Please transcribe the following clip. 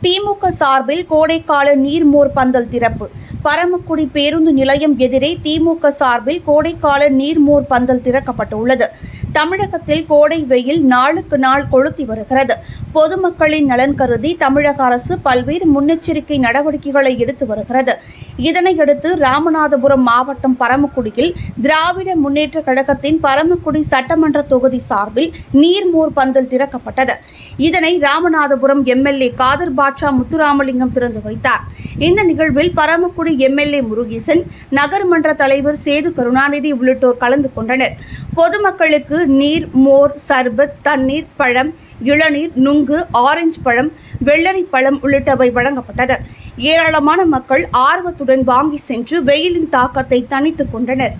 திமுக சார்பில் கோடைக்கால நீர்மோர் பந்தல் திறப்பு. பரமக்குடி பேருந்து நிலையம் எதிரே திமுக சார்பில் கோடைக்கால நீர்மோர் பந்தல் திறக்கப்பட்டுள்ளது. தமிழகத்தில் கோடை வெயில் நாளுக்கு நாள் கொளுத்தி வருகிறது. பொதுமக்களின் நலன் கருதி தமிழக அரசு பல்வேறு முன்னெச்சரிக்கை நடவடிக்கைகளை எடுத்து வருகிறது. இதனையடுத்து ராமநாதபுரம் மாவட்டம் பரமக்குடியில் திராவிட முன்னேற்ற கழகத்தின் பரமக்குடி சட்டமன்ற தொகுதி சார்பில் நீர்மோர் பந்தல் திறக்கப்பட்டது. இதனை ராமநாதபுரம் எம்எல்ஏ காதர் பாட்ஷா முத்துராமலிங்கம் திறந்து வைத்தார். இந்த நிகழ்வில் பரமக்குடி எம்எல்ஏ முருகேசன், நகர்மன்ற தலைவர் சேது கருணாநிதி உள்ளிட்டோர் கலந்து கொண்டனர். பொதுமக்களுக்கு நீர், மோர், சர்பத், தண்ணீர், பழம், இளநீர், நுங்கு, ஆரஞ்சு பழம், வெள்ளரி பழம் உள்ளிட்டவை வழங்கப்பட்டது. ஏராளமான மக்கள் ஆர்வத்துடன் வாங்கி சென்று வெயிலின் தாக்கத்தை தணித்துக் கொண்டனர்.